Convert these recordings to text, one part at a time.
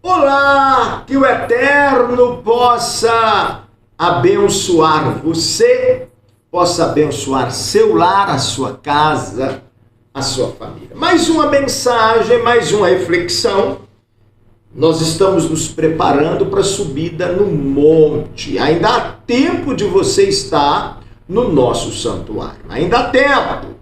Olá, que o Eterno possa abençoar você, possa abençoar seu lar, a sua casa, a sua família. Mais uma mensagem, mais uma reflexão. Nós estamos nos preparando para a subida no monte. Ainda há tempo de você estar no nosso santuário. Ainda há tempo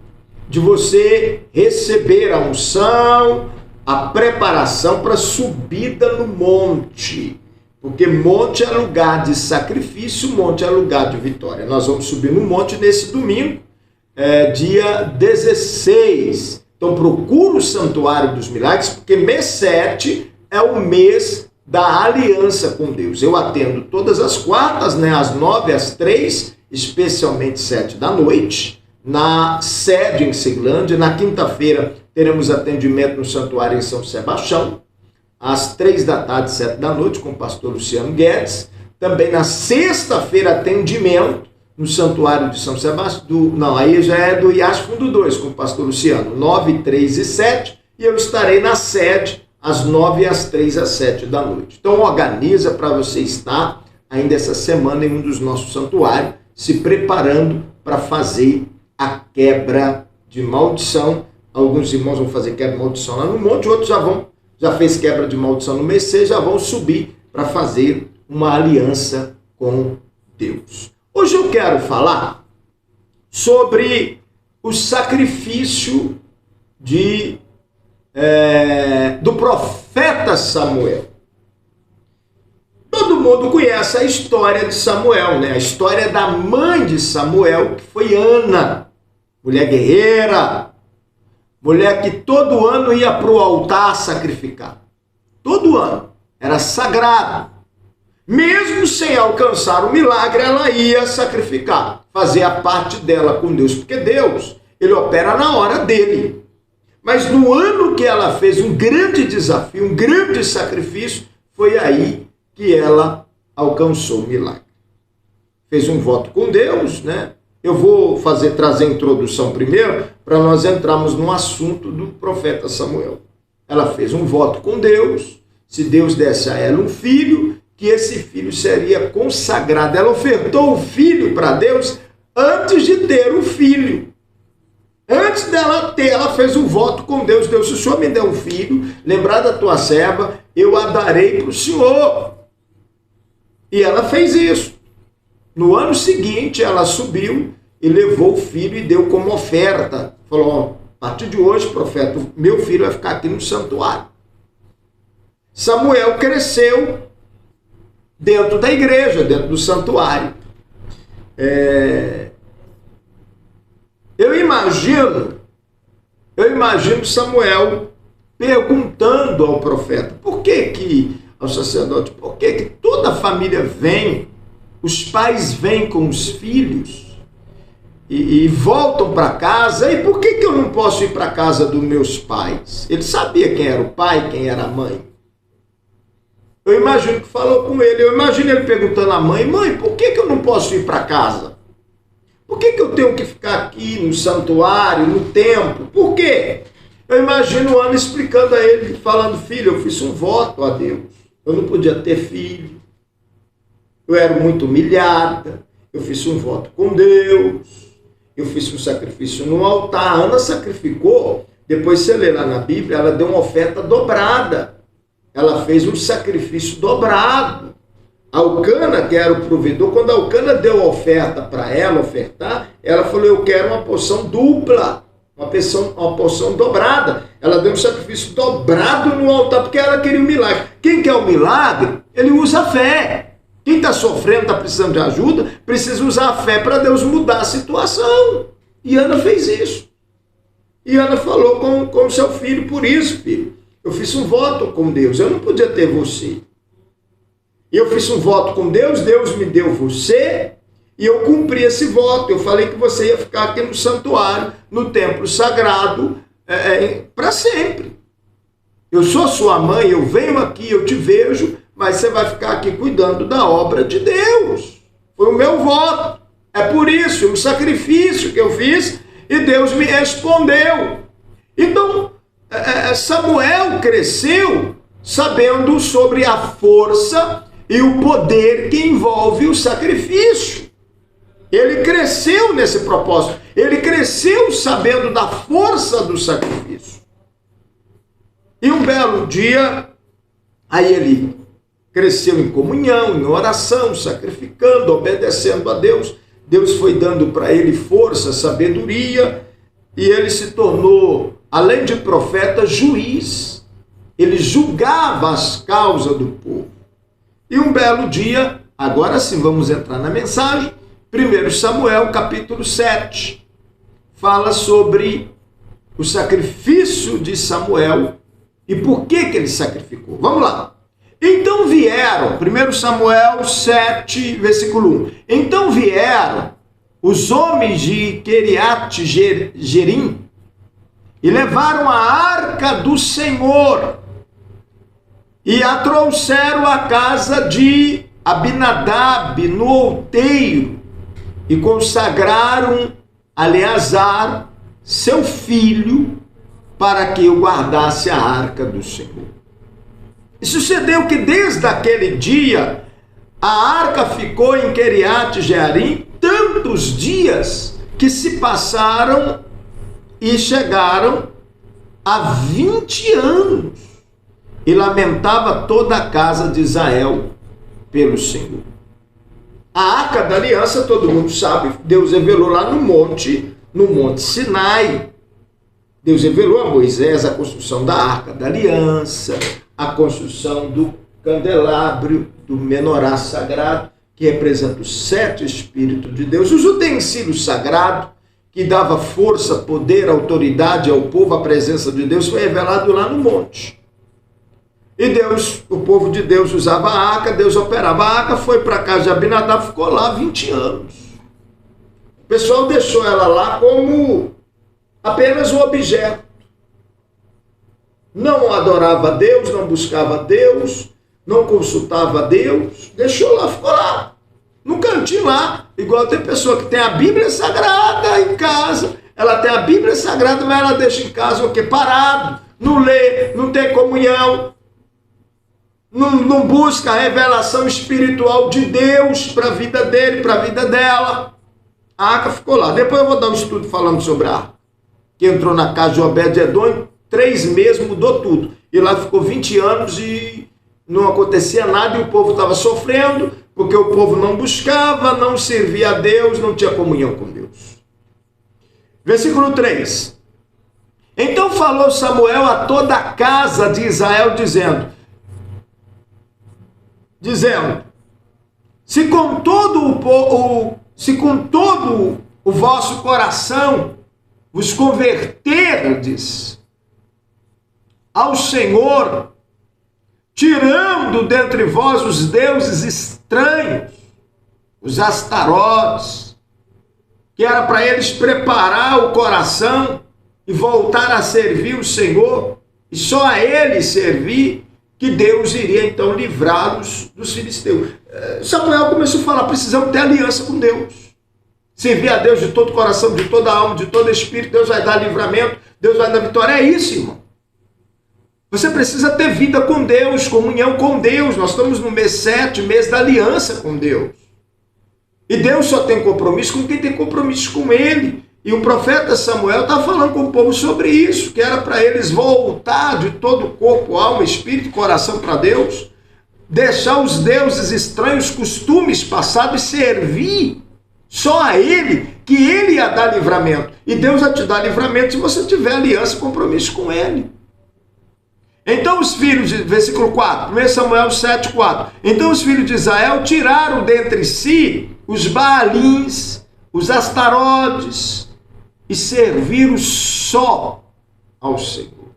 de você receber a unção, a preparação para a subida no monte. Porque monte é lugar de sacrifício, monte é lugar de vitória. Nós vamos subir no monte nesse domingo, dia 16. Então procura o Santuário dos Milagres, porque mês 7 é o mês da aliança com Deus. Eu atendo todas as quartas, às 9 às 3, especialmente 7 da noite, na sede em Ceilândia. Na quinta-feira teremos atendimento no Santuário em São Sebastião, às 3 da tarde, 7 da noite, com o pastor Luciano Guedes. Também na sexta-feira, atendimento no Santuário de São Sebastião. Aí já é do IAS Fundo 2, com o pastor Luciano, 9, 3 e 7. E eu estarei na sede às 9, às 3, às 7 da noite. Então organiza para você estar ainda essa semana em um dos nossos santuários, se preparando para fazer a quebra de maldição. Alguns irmãos vão fazer quebra de maldição lá no monte, outros já fez quebra de maldição no mês 6, já vão subir para fazer uma aliança com Deus. Hoje eu quero falar sobre o sacrifício do profeta Samuel. Todo mundo conhece a história de Samuel, A história da mãe de Samuel, que foi Ana, mulher guerreira, mulher que todo ano ia para o altar sacrificar. Todo ano. Era sagrado. Mesmo sem alcançar o milagre, ela ia sacrificar. Fazer a parte dela com Deus. Porque Deus, ele opera na hora dele. Mas no ano que ela fez um grande desafio, um grande sacrifício, foi aí que ela alcançou o milagre. Fez um voto com Deus, Eu vou trazer a introdução primeiro, para nós entrarmos no assunto do profeta Samuel. Ela fez um voto com Deus, se Deus desse a ela um filho, que esse filho seria consagrado. Ela ofertou o filho para Deus antes de ter o filho. Antes dela ter, ela fez um voto com Deus. Deus, se o Senhor me der um filho, lembrar da tua serva, eu a darei para o Senhor. E ela fez isso. No ano seguinte, ela subiu e levou o filho e deu como oferta. Falou, a partir de hoje, profeta, meu filho vai ficar aqui no santuário. Samuel cresceu dentro da igreja, dentro do santuário. Eu imagino Samuel perguntando ao profeta, ao sacerdote, por que toda a família vem, os pais vêm com os filhos e voltam para casa, e por que eu não posso ir para a casa dos meus pais? Ele sabia quem era o pai, quem era a mãe. Eu imagino que falou com ele, eu imagino ele perguntando à mãe, por que eu não posso ir para casa? Por que eu tenho que ficar aqui no santuário, no templo? Por quê? Eu imagino Ana explicando a ele, falando, filho, eu fiz um voto a Deus. Eu não podia ter filho. Eu era muito humilhada. Eu fiz um voto com Deus. Eu fiz um sacrifício no altar. A Ana sacrificou. Depois você lê lá na Bíblia, ela deu uma oferta dobrada. Ela fez um sacrifício dobrado. Alcana, que era o provedor, quando a Alcana deu a oferta para ela ofertar, ela falou, eu quero uma porção dupla, uma porção dobrada. Ela deu um sacrifício dobrado no altar, porque ela queria um milagre. Quem quer o milagre, ele usa a fé. Quem está sofrendo, está precisando de ajuda, precisa usar a fé para Deus mudar a situação. E Ana fez isso. E Ana falou com seu filho, por isso, filho, eu fiz um voto com Deus, eu não podia ter você. E eu fiz um voto com Deus, Deus me deu você, e eu cumpri esse voto. Eu falei que você ia ficar aqui no santuário, no templo sagrado, para sempre. Eu sou sua mãe, eu venho aqui, eu te vejo, mas você vai ficar aqui cuidando da obra de Deus. Foi o meu voto. É por isso, um sacrifício que eu fiz, e Deus me respondeu. Então, Samuel cresceu sabendo sobre a força e o poder que envolve o sacrifício. Ele cresceu nesse propósito. Ele cresceu sabendo da força do sacrifício. E um belo dia, aí ele cresceu em comunhão, em oração, sacrificando, obedecendo a Deus. Deus foi dando para ele força, sabedoria, e ele se tornou, além de profeta, juiz. Ele julgava as causas do povo. E um belo dia, agora sim vamos entrar na mensagem, 1 Samuel capítulo 7, fala sobre o sacrifício de Samuel e por que ele sacrificou. Vamos lá. Então vieram, 1 Samuel 7, versículo 1. Então vieram os homens de Queriate Jerim e levaram a arca do Senhor e a trouxeram à casa de Abinadab no outeiro e consagraram a Eleazar, seu filho, para que o guardasse a arca do Senhor. E sucedeu que desde aquele dia a arca ficou em Queriate Jearim tantos dias que se passaram e chegaram a 20 anos. E lamentava toda a casa de Israel pelo Senhor. A arca da aliança, todo mundo sabe, Deus revelou lá no Monte Sinai. Deus revelou a Moisés a construção da arca da aliança, a construção do candelabro, do menorá sagrado, que representa os 7 Espíritos de Deus, os utensílios sagrados, que dava força, poder, autoridade ao povo, a presença de Deus, foi revelado lá no monte. E Deus, o povo de Deus usava a arca, Deus operava a arca, foi para a casa de Abinadab, ficou lá 20 anos. O pessoal deixou ela lá como apenas um objeto. Não adorava a Deus, não buscava a Deus, não consultava a Deus, deixou lá, ficou lá, no cantinho lá. Igual tem pessoa que tem a Bíblia Sagrada em casa, ela tem a Bíblia Sagrada, mas ela deixa em casa o quê? Parado, não lê, não tem comunhão, não busca a revelação espiritual de Deus para a vida dele, para a vida dela. A arca ficou lá. Depois eu vou dar um estudo falando sobre a arca, que entrou na casa de Obed-Edom, em 3 meses mudou tudo. E lá ficou 20 anos e não acontecia nada, e o povo estava sofrendo, porque o povo não buscava, não servia a Deus, não tinha comunhão com Deus. Versículo 3. Então falou Samuel a toda a casa de Israel, dizendo, se com todo o vosso coração vos converterdes ao Senhor, tirando dentre vós os deuses estranhos, os astarotes, que era para eles preparar o coração e voltar a servir o Senhor, e só a ele servir, que Deus iria então livrá-los dos filisteus. Samuel começou a falar, precisamos ter aliança com Deus. Servir a Deus de todo o coração, de toda a alma, de todo espírito, Deus vai dar livramento, Deus vai dar vitória. É isso, irmão. Você precisa ter vida com Deus, comunhão com Deus. Nós estamos no mês 7, mês da aliança com Deus. E Deus só tem compromisso com quem tem compromisso com Ele. E o profeta Samuel está falando com o povo sobre isso, que era para eles voltar de todo o corpo, alma, espírito e coração para Deus, deixar os deuses estranhos, costumes passados e servir só a Ele, que Ele ia dar livramento. E Deus vai te dar livramento se você tiver aliança e compromisso com Ele. Então os filhos, versículo 4, 1 Samuel 7, 4. Então os filhos de Israel tiraram dentre si os Baalins, os Astarotes, e serviram só ao Senhor.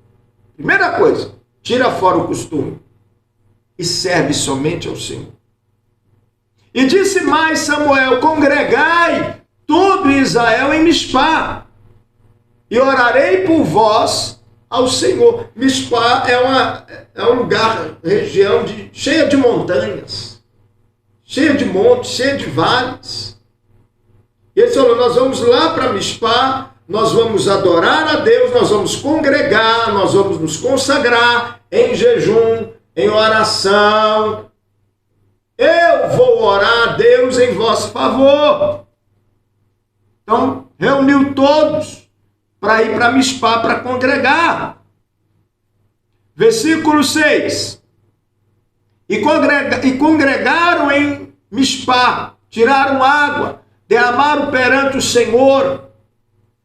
Primeira coisa, tira fora o costume e serve somente ao Senhor. E disse mais Samuel, congregai todo Israel em Mispá, e orarei por vós ao Senhor. Mispá é um lugar, região cheia de montanhas, cheia de montes, cheia de vales. E ele falou, nós vamos lá para Mispá, nós vamos adorar a Deus, nós vamos congregar, nós vamos nos consagrar em jejum, em oração. Eu vou orar a Deus em vosso favor. Então, reuniu todos para ir para Mispá, para congregar. Versículo 6. E congregaram em Mispá, tiraram água, derramaram perante o Senhor,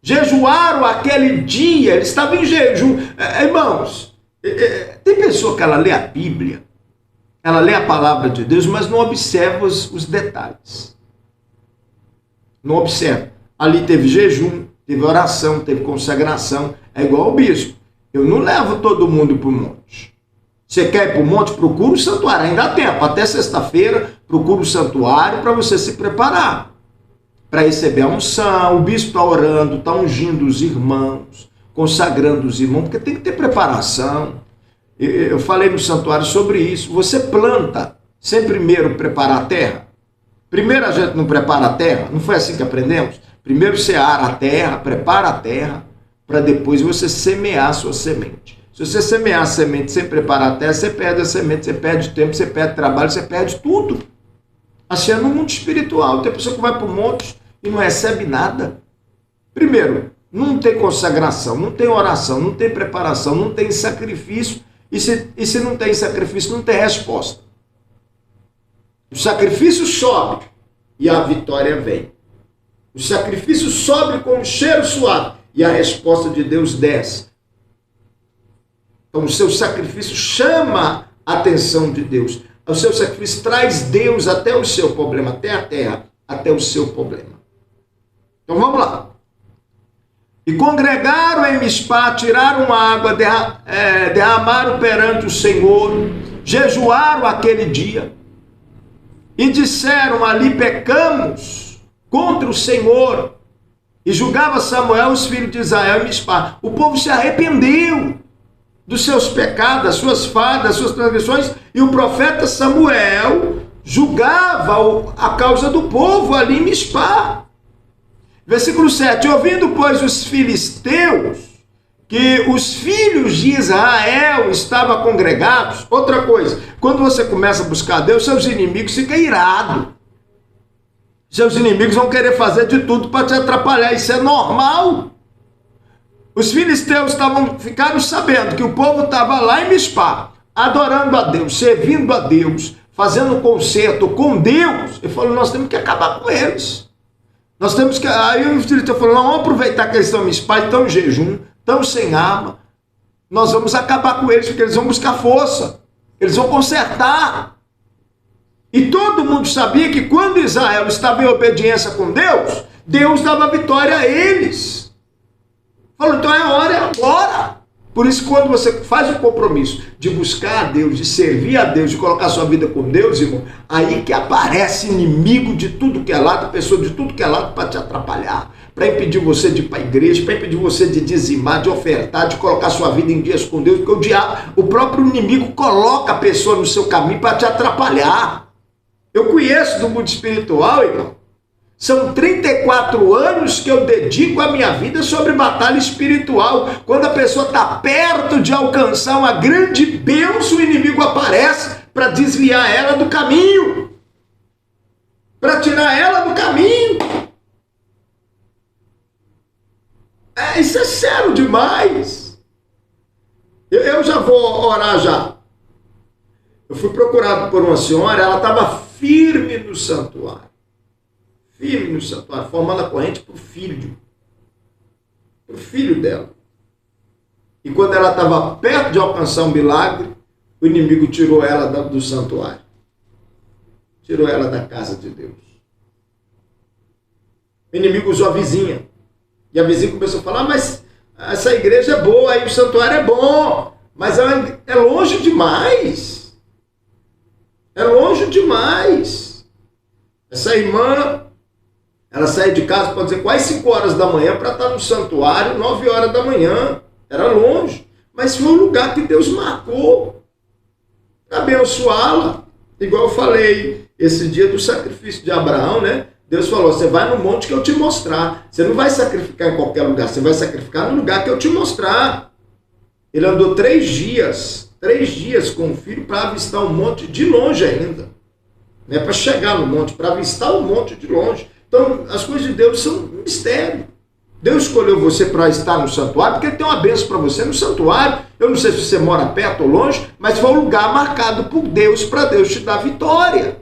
jejuaram aquele dia, eles estavam em jejum. Irmãos, tem pessoa que ela lê a Bíblia, ela lê a palavra de Deus, mas não observa os detalhes. Não observa. Ali teve jejum, teve oração, teve consagração. É igual ao bispo. Eu não levo todo mundo para o monte. Você quer ir para o monte? Procura o santuário. Ainda dá tempo. Até sexta-feira, procura o santuário para você se preparar. Para receber a unção. O bispo está orando, está ungindo os irmãos, consagrando os irmãos, porque tem que ter preparação. Eu falei no santuário sobre isso. Você planta sem primeiro preparar a terra. Primeiro a gente não prepara a terra. Não foi assim que aprendemos? Primeiro você ara a terra, prepara a terra, para depois você semear a sua semente. Se você semear a semente sem preparar a terra, você perde a semente, você perde tempo, você perde trabalho, você perde tudo. Assim é no mundo espiritual. Tem pessoa que vai para o monte e não recebe nada. Primeiro, não tem consagração, não tem oração, não tem preparação, não tem sacrifício. E se não tem sacrifício, não tem resposta. O sacrifício sobe e a vitória vem. O sacrifício sobe como cheiro suave e a resposta de Deus desce. Então o seu sacrifício chama a atenção de Deus. O seu sacrifício traz Deus até o seu problema, até a terra, até o seu problema. Então vamos lá. E congregaram em Mispá, tiraram água, derramaram perante o Senhor, jejuaram aquele dia e disseram: ali pecamos contra o Senhor. E julgava Samuel os filhos de Israel em Mispá. O povo se arrependeu dos seus pecados, das suas falhas, das suas transgressões, e o profeta Samuel julgava a causa do povo ali em Mispá. Versículo 7. Ouvindo, pois, os filisteus que os filhos de Israel estavam congregados. Outra coisa, quando você começa a buscar Deus, seus inimigos ficam irados. Seus inimigos vão querer fazer de tudo para te atrapalhar. Isso é normal. Os filisteus ficaram sabendo que o povo estava lá em Mispá, adorando a Deus, servindo a Deus, fazendo concerto com Deus. Ele falou: nós temos que acabar com eles. Nós temos que... Aí o filisteu falou: não, vamos aproveitar que eles estão em Mispá, estão em jejum, estão sem arma. Nós vamos acabar com eles, porque eles vão buscar força. Eles vão consertar. E todo mundo sabia que quando Israel estava em obediência com Deus, Deus dava vitória a eles. Falou: então é hora, é agora. Por isso, quando você faz o compromisso de buscar a Deus, de servir a Deus, de colocar sua vida com Deus, irmão, aí que aparece inimigo de tudo que é lado, pessoa de tudo que é lado para te atrapalhar, para impedir você de ir para a igreja, para impedir você de dizimar, de ofertar, de colocar sua vida em dias com Deus, porque o diabo, o próprio inimigo coloca a pessoa no seu caminho para te atrapalhar. Eu conheço do mundo espiritual, irmão. São 34 anos que eu dedico a minha vida sobre batalha espiritual. Quando a pessoa está perto de alcançar uma grande bênção, o inimigo aparece para desviar ela do caminho. Para tirar ela do caminho. Isso é sério demais. Eu já vou orar já. Eu fui procurado por uma senhora, ela estava firme no santuário. Firme no santuário, formando a corrente para o filho. Para o filho dela. E quando ela estava perto de alcançar um milagre, o inimigo tirou ela do santuário. Tirou ela da casa de Deus. O inimigo usou a vizinha. E a vizinha começou a falar: mas essa igreja é boa, aí o santuário é bom, mas é longe demais. É longe demais. Essa irmã, ela saiu de casa, pode dizer, quase 5 horas da manhã para estar no santuário, 9 horas da manhã. Era longe, mas foi o lugar que Deus marcou para abençoá-la. Igual eu falei esse dia do sacrifício de Abraão, né? Deus falou: você vai no monte que eu te mostrar. Você não vai sacrificar em qualquer lugar, você vai sacrificar no lugar que eu te mostrar. Ele andou 3 dias 3 dias com o filho para avistar o monte de longe ainda. Não é para chegar no monte, para avistar o monte de longe. Então, as coisas de Deus são um mistério. Deus escolheu você para estar no santuário, porque Ele tem uma bênção para você no santuário. Eu não sei se você mora perto ou longe, mas foi um lugar marcado por Deus, para Deus te dar vitória.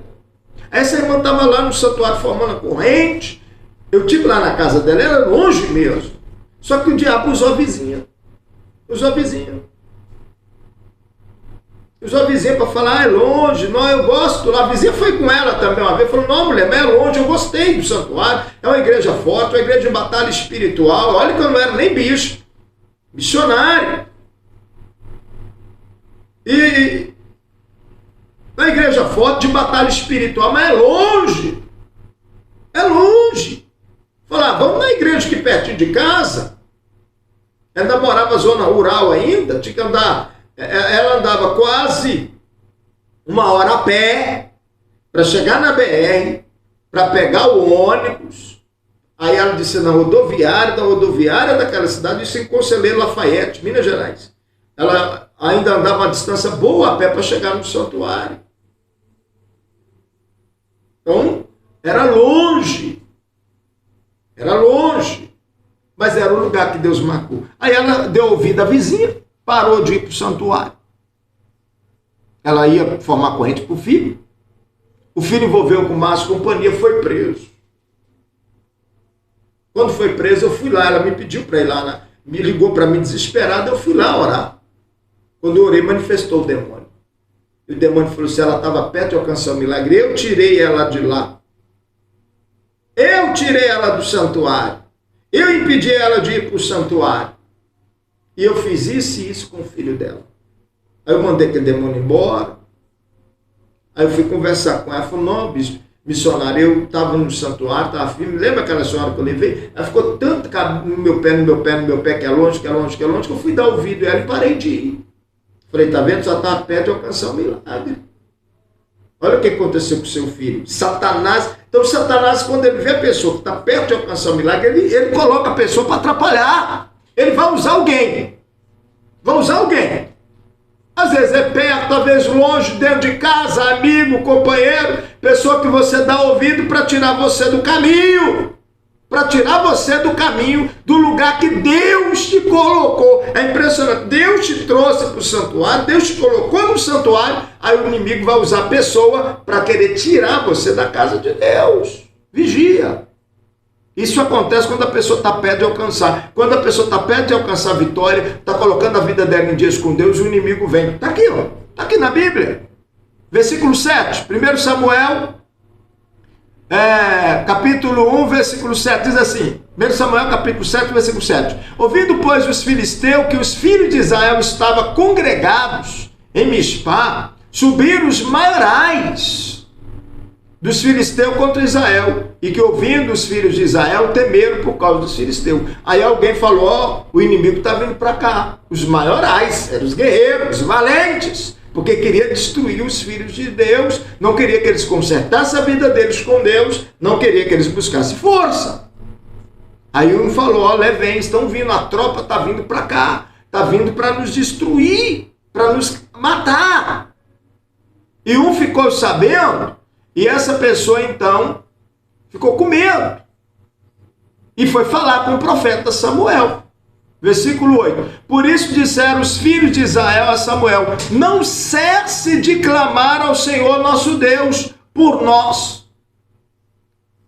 Essa irmã estava lá no santuário formando a corrente. Eu estive lá na casa dela, era longe mesmo. Só que o diabo usou a vizinha. Usou a vizinha para falar, é longe, não, eu gosto. A vizinha foi com ela também uma vez, falou, não, mulher, mas é longe, eu gostei do santuário, é uma igreja forte, uma igreja de batalha espiritual. Olha que eu não era nem bicho, missionário. E uma igreja forte de batalha espiritual, mas é longe. É longe. Falar, vamos na igreja aqui pertinho de casa. Ela ainda morava na zona rural ainda, tinha que andar. Ela andava quase 1 hora a pé para chegar na BR, para pegar o ônibus. Aí ela disse na rodoviária daquela cidade, isso em Conselheiro Lafayette, Minas Gerais. Ela ainda andava uma distância boa a pé para chegar no santuário. Então, era longe. Era longe. Mas era o lugar que Deus marcou. Aí ela deu ouvido à vizinha, parou de ir para o santuário. Ela ia formar corrente para o filho. O filho envolveu com más companhia, foi preso. Quando foi preso, eu fui lá. Ela me pediu para ir lá, me ligou para mim desesperada, eu fui lá orar. Quando eu orei, manifestou o demônio. E o demônio falou, se ela estava perto de alcançar o milagre, eu tirei ela de lá. Eu tirei ela do santuário. Eu impedi ela de ir para o santuário. E eu fiz isso e isso com o filho dela. Aí eu mandei aquele demônio embora. Aí eu fui conversar com ela. Ela falou, não, bicho, missionário, eu estava no santuário, estava firme. Lembra aquela senhora que eu levei? Ela ficou tanto no meu pé, que é longe, que eu fui dar ouvido a ela e parei de ir. Falei, tá vendo? Só estava perto de alcançar o milagre. Olha o que aconteceu com o seu filho. Satanás. Então, Satanás, quando ele vê a pessoa que está perto de alcançar o milagre, ele coloca a pessoa para atrapalhar. Ele vai usar alguém. Vai usar alguém. Às vezes é perto, às vezes longe, dentro de casa, amigo, companheiro, pessoa que você dá ouvido para tirar você do caminho. Para tirar você do caminho, do lugar que Deus te colocou. É impressionante. Deus te trouxe para o santuário, Deus te colocou no santuário, aí o inimigo vai usar a pessoa para querer tirar você da casa de Deus. Vigia. Isso acontece quando a pessoa está perto de alcançar. Quando a pessoa está perto de alcançar a vitória, está colocando a vida dela em dias com Deus, o inimigo vem. Está aqui, ó. Está aqui na Bíblia. Versículo 7. 1 Samuel, capítulo 1, versículo 7. Diz assim. 1 Samuel, capítulo 7, versículo 7. Ouvindo, pois, os filisteus que os filhos de Israel estavam congregados em Mispá, subiram os maiorais dos filisteus contra Israel, e que ouvindo os filhos de Israel temeram por causa dos filisteus. Aí alguém falou, ó, o inimigo está vindo para cá. Os maiorais, eram os guerreiros, os valentes, porque queria destruir os filhos de Deus, não queria que eles consertassem a vida deles com Deus, não queria que eles buscassem força. Aí um falou, ó, levem, estão vindo, a tropa está vindo para cá, está vindo para nos destruir, para nos matar. E um ficou sabendo, e essa pessoa, então, ficou com medo. E foi falar com o profeta Samuel. Versículo 8. Por isso disseram os filhos de Israel a Samuel, não cesse de clamar ao Senhor nosso Deus por nós,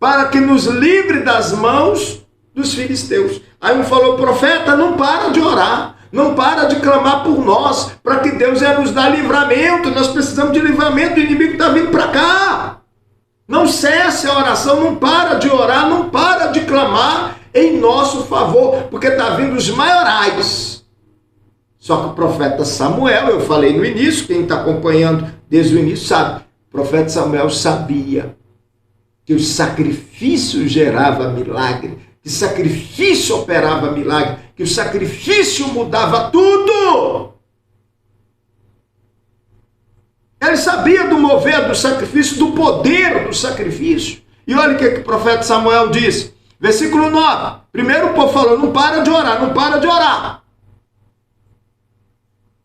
para que nos livre das mãos dos filisteus. Aí um falou, profeta, não para de orar. Não para de clamar por nós, para que Deus ia nos dar livramento. Nós precisamos de livramento, o inimigo está vindo para cá. Não cesse a oração, não para de orar, não para de clamar em nosso favor, porque está vindo os maiorais. Só que o profeta Samuel, eu falei no início, quem está acompanhando desde o início sabe, o profeta Samuel sabia que o sacrifício gerava milagre, que o sacrifício operava milagre, que o sacrifício mudava tudo. Ele sabia do mover do sacrifício, do poder do sacrifício. E olha o que o profeta Samuel disse. Versículo 9. Primeiro o povo falou, não para de orar, não para de orar.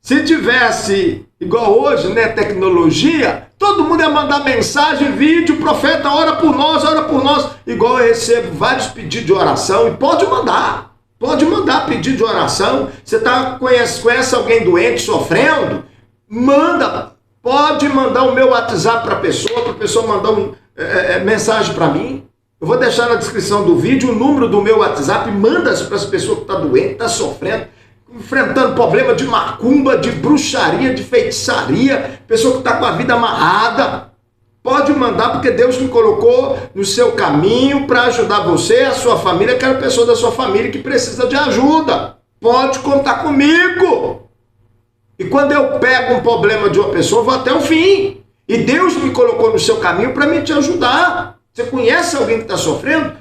Se tivesse, igual hoje, né, tecnologia, todo mundo ia mandar mensagem, vídeo, profeta, ora por nós, igual eu recebo vários pedidos de oração, e pode mandar pedido de oração. Você conhece alguém doente, sofrendo? Pode mandar o meu WhatsApp para a pessoa mandar mensagem para mim. Eu vou deixar na descrição do vídeo o número do meu WhatsApp, manda para as pessoas que estão doentes, estão sofrendo, enfrentando problema de macumba, de bruxaria, de feitiçaria, pessoa que está com a vida amarrada. Pode mandar, porque Deus me colocou no seu caminho para ajudar você, a sua família, aquela pessoa da sua família que precisa de ajuda. Pode contar comigo. E quando eu pego um problema de uma pessoa, eu vou até o fim. E Deus me colocou no seu caminho para me te ajudar. Você conhece alguém que está sofrendo?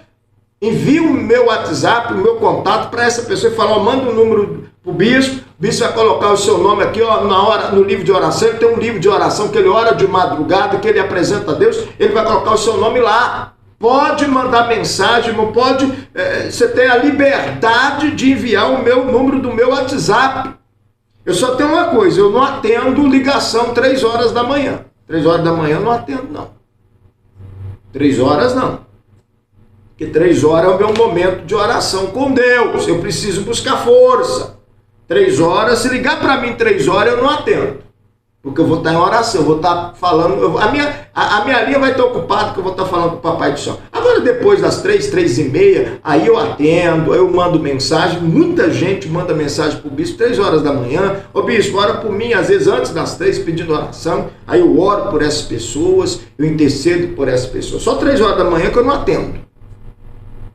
Envia o meu WhatsApp, o meu contato para essa pessoa e fala, manda um número para o bispo vai colocar o seu nome aqui, no livro de oração. Ele tem um livro de oração que ele ora de madrugada, que ele apresenta a Deus, ele vai colocar o seu nome lá. Pode mandar mensagem, você tem a liberdade de enviar o meu número do meu WhatsApp. Eu só tenho uma coisa, eu não atendo ligação 3 horas da manhã. 3 horas da manhã eu não atendo, não. 3 horas não. Porque 3 horas é o meu momento de oração com Deus. Eu preciso buscar força. 3 horas, se ligar para mim 3 horas, eu não atendo. Porque eu vou estar em oração, eu vou estar falando. A minha linha vai estar ocupada, porque eu vou estar falando com o Papai do Céu. Agora, depois das 3, 3h30, aí eu atendo, eu mando mensagem. Muita gente manda mensagem para o bispo 3 horas da manhã. Ô bispo, ora por mim, às vezes antes das 3, pedindo oração. Aí eu oro por essas pessoas, eu intercedo por essas pessoas. Só 3 horas da manhã que eu não atendo.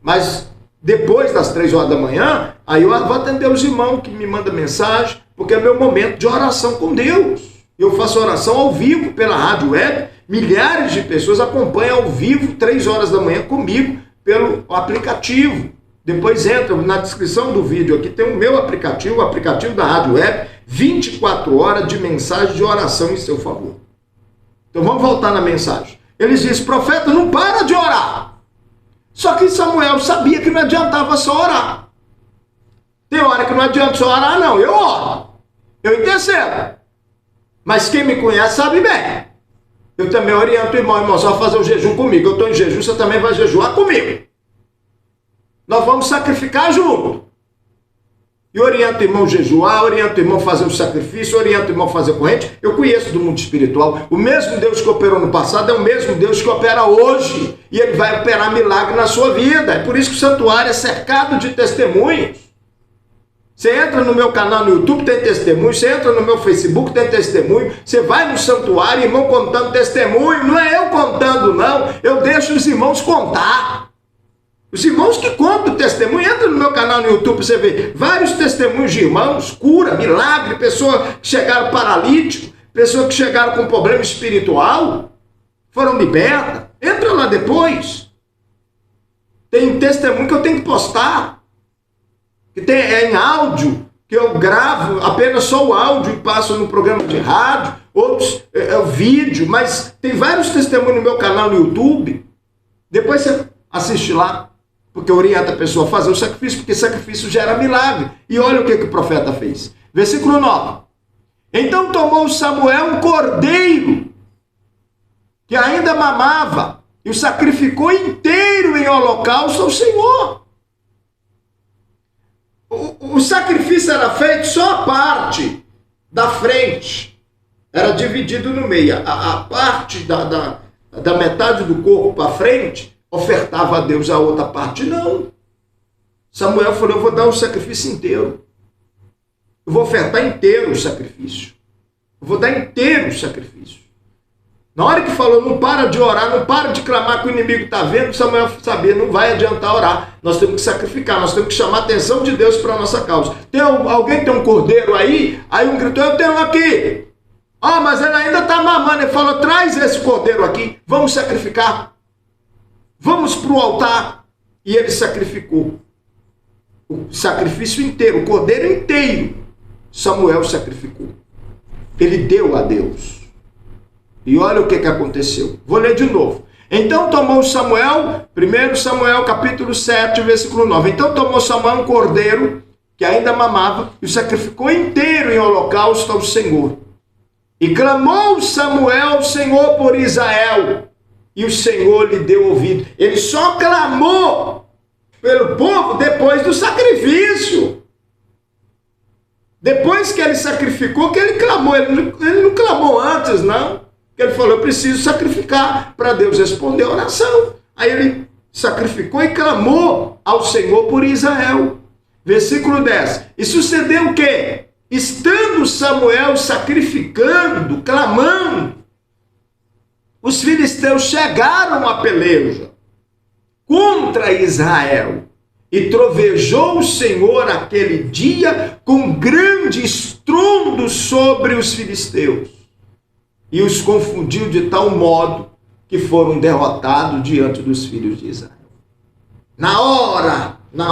Mas depois das 3 horas da manhã, aí eu vou atender os irmãos que me mandam mensagem, porque é meu momento de oração com Deus. Eu faço oração ao vivo pela rádio web, milhares de pessoas acompanham ao vivo 3 horas da manhã comigo pelo aplicativo. Depois entra na descrição do vídeo aqui, tem o meu aplicativo, o aplicativo da rádio web, 24 horas de mensagem de oração em seu favor. Então vamos voltar na mensagem. Eles dizem, profeta, não para de orar. Só que Samuel sabia que não adiantava só orar. Tem hora que não adianta só orar, não. Eu oro. Eu intercedo. Mas quem me conhece sabe bem. Eu também oriento o irmão, só fazer o jejum comigo. Eu estou em jejum, você também vai jejuar comigo. Nós vamos sacrificar junto. E oriento o irmão a jejuar, oriento o irmão a fazer o sacrifício, oriento o irmão a fazer corrente. Eu conheço do mundo espiritual. O mesmo Deus que operou no passado é o mesmo Deus que opera hoje. E ele vai operar milagre na sua vida. É por isso que o santuário é cercado de testemunhos. Você entra no meu canal no YouTube, tem testemunho. Você entra no meu Facebook, tem testemunho. Você vai no santuário, irmão contando testemunho. Não é eu contando, não. Eu deixo os irmãos contar. Os irmãos que contam testemunho, entra no meu canal no YouTube, você vê vários testemunhos de irmãos, cura, milagre, pessoas que chegaram paralíticos, pessoas que chegaram com problema espiritual, foram libertas. Entra lá depois. Tem testemunho que eu tenho que postar. Que é em áudio, que eu gravo apenas só o áudio e passo no programa de rádio, outros é o vídeo, mas tem vários testemunhos no meu canal no YouTube. Depois você assiste lá, porque orienta a pessoa a fazer o sacrifício, porque sacrifício gera milagre. E olha o que o profeta fez. Versículo 9. Então tomou Samuel um cordeiro, que ainda mamava, e o sacrificou inteiro em holocausto ao Senhor. O sacrifício era feito só a parte da frente. Era dividido no meio. A parte da metade do corpo para frente ofertava a Deus, a outra parte não. Samuel falou, eu vou dar um sacrifício inteiro. Eu vou ofertar inteiro o sacrifício. Eu vou dar inteiro o sacrifício. Na hora que falou, não para de orar, não para de clamar que o inimigo está vendo, Samuel sabia, não vai adiantar orar. Nós temos que sacrificar, nós temos que chamar a atenção de Deus para a nossa causa. Alguém tem um cordeiro aí? Aí um gritou, eu tenho aqui. Mas ele ainda está mamando. Ele falou, traz esse cordeiro aqui, vamos sacrificar. Vamos para o altar. E ele sacrificou. O sacrifício inteiro, o cordeiro inteiro, Samuel sacrificou. Ele deu a Deus. E olha o que aconteceu. Vou ler de novo. Então tomou Samuel, 1 Samuel capítulo 7, versículo 9. Então tomou Samuel um cordeiro, que ainda mamava, e o sacrificou inteiro em holocausto ao Senhor. E clamou Samuel ao Senhor por Israel, e o Senhor lhe deu ouvido. Ele só clamou pelo povo depois do sacrifício. Depois que ele sacrificou, que ele clamou. Ele não clamou antes, não. Porque ele falou, eu preciso sacrificar para Deus responder a oração. Aí ele sacrificou e clamou ao Senhor por Israel. Versículo 10. E sucedeu o quê? Estando Samuel sacrificando, clamando, os filisteus chegaram a peleja contra Israel. E trovejou o Senhor aquele dia com grande estrondo sobre os filisteus. E os confundiu de tal modo que foram derrotados diante dos filhos de Israel. Na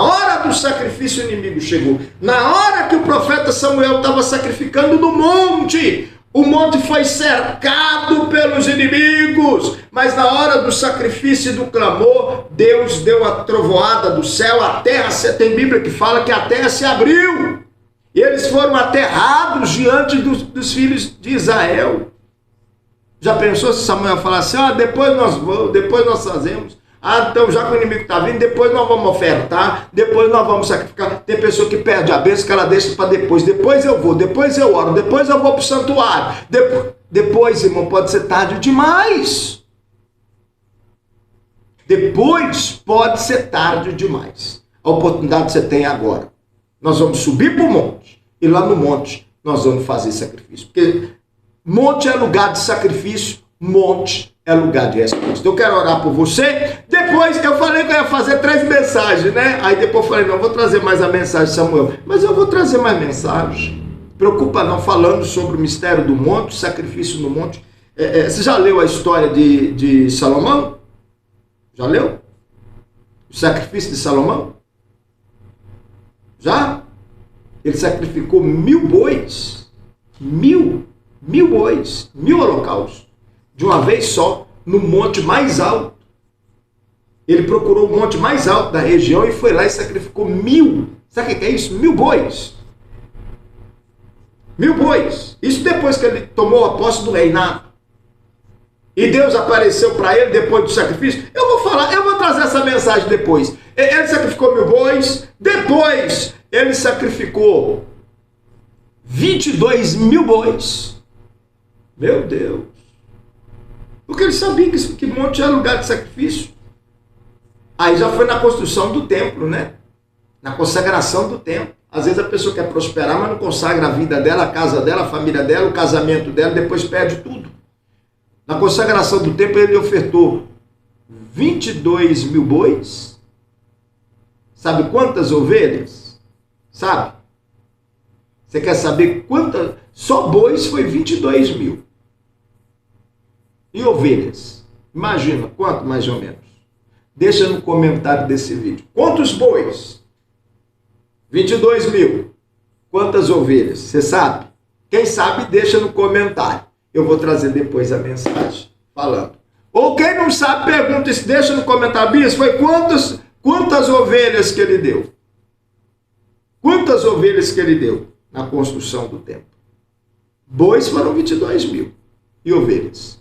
hora do sacrifício, o inimigo chegou. Na hora que o profeta Samuel estava sacrificando no monte, o monte foi cercado pelos inimigos, mas na hora do sacrifício e do clamor, Deus deu a trovoada do céu, a terra, tem Bíblia que fala que a terra se abriu, e eles foram aterrados diante dos filhos de Israel. Já pensou se Samuel falasse, depois nós fazemos, então já que o inimigo está vindo, depois nós vamos ofertar, depois nós vamos sacrificar. Tem pessoa que perde a bênção, que ela deixa para depois eu vou, depois eu oro, depois eu vou para o santuário. Depois, irmão, pode ser tarde demais. Depois pode ser tarde demais. A oportunidade que você tem agora. Nós vamos subir para o monte, e lá no monte nós vamos fazer sacrifício. Porque monte é lugar de sacrifício, monte é lugar de resposta. Eu quero orar por você. Depois que eu falei que eu ia fazer 3 mensagens, né? Aí depois eu falei, não, eu vou trazer mais a mensagem de Samuel. Mas eu vou trazer mais mensagem. Preocupa não, falando sobre o mistério do monte, sacrifício no monte. Você já leu a história de Salomão? Já leu? O sacrifício de Salomão? Já? Ele sacrificou 1000 bois. 1000 bois. 1000 holocaustos. De uma vez só, no monte mais alto. Ele procurou o monte mais alto da região e foi lá e sacrificou 1000. Sabe o que é isso? 1000 bois. 1000 bois. Isso depois que ele tomou a posse do reinado. E Deus apareceu para ele depois do sacrifício. Eu vou trazer essa mensagem depois. Ele sacrificou 1000 bois. Depois, ele sacrificou 22.000 bois. Meu Deus. Porque ele sabia que monte era lugar de sacrifício. Aí já foi na construção do templo, né? Na consagração do templo. Às vezes a pessoa quer prosperar, mas não consagra a vida dela, a casa dela, a família dela, o casamento dela, depois perde tudo. Na consagração do templo ele ofertou 22.000 bois. Sabe quantas ovelhas? Sabe? Você quer saber quantas? Só bois foi 22.000. E ovelhas? Imagina, quanto mais ou menos? Deixa no comentário desse vídeo. Quantos bois? 22.000. Quantas ovelhas? Você sabe? Quem sabe, deixa no comentário. Eu vou trazer depois a mensagem falando. Ou quem não sabe, pergunta isso, deixa no comentário. Bispo, foi quantas ovelhas que ele deu? Quantas ovelhas que ele deu na construção do templo? Bois foram 22.000. E ovelhas?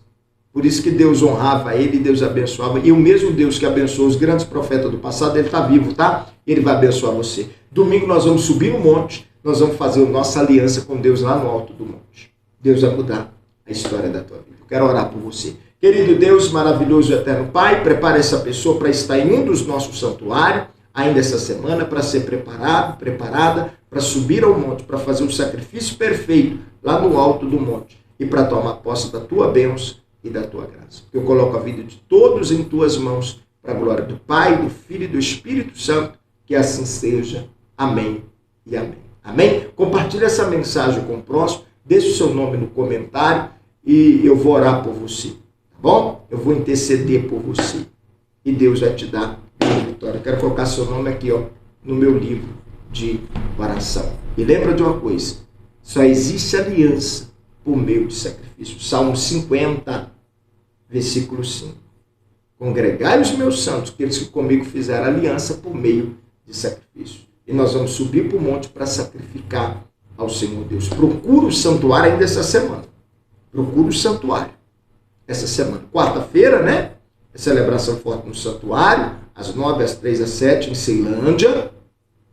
Por isso que Deus honrava ele, Deus abençoava. E o mesmo Deus que abençoou os grandes profetas do passado, ele está vivo, tá? Ele vai abençoar você. Domingo nós vamos subir no monte, nós vamos fazer a nossa aliança com Deus lá no alto do monte. Deus vai mudar a história da tua vida. Eu quero orar por você. Querido Deus, maravilhoso e eterno Pai, prepare essa pessoa para estar em um dos nossos santuários, ainda essa semana, para ser preparada, para subir ao monte, para fazer o sacrifício perfeito lá no alto do monte e para tomar posse da tua bênção e da tua graça. Eu coloco a vida de todos em tuas mãos, para a glória do Pai, do Filho e do Espírito Santo, que assim seja. Amém e amém. Amém? Compartilhe essa mensagem com o próximo, deixe o seu nome no comentário e eu vou orar por você, tá bom? Eu vou interceder por você e Deus vai te dar a vitória. Eu quero colocar seu nome aqui, ó, no meu livro de oração. E lembra de uma coisa, só existe aliança por meio de sacrifício. Salmo 50, versículo 5. Congregai os meus santos, aqueles que comigo fizeram aliança por meio de sacrifício. E nós vamos subir para o monte para sacrificar ao Senhor Deus. Procura o santuário ainda essa semana. Procura o santuário essa semana. Quarta-feira, né? É celebração forte no santuário, às 9, às 3, às 7, em Ceilândia.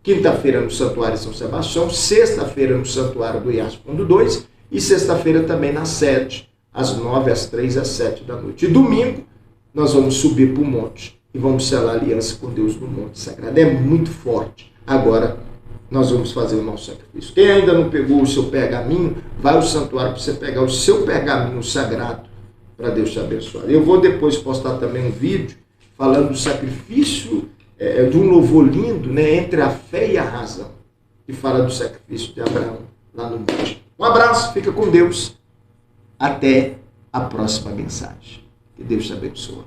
Quinta-feira no santuário São Sebastião. Sexta-feira no santuário do Iasco Fundo 2. E sexta-feira também na sede, às 9, às 3, às 7 da noite. E domingo, nós vamos subir para o monte e vamos selar aliança com Deus no Monte Sagrado. É muito forte. Agora, nós vamos fazer o nosso sacrifício. Quem ainda não pegou o seu pergaminho, vai ao santuário para você pegar o seu pergaminho sagrado, para Deus te abençoar. Eu vou depois postar também um vídeo falando do sacrifício, de um louvor lindo, né, entre a fé e a razão, que fala do sacrifício de Abraão lá no monte. Um abraço, fica com Deus. Até a próxima mensagem. Que Deus te abençoe.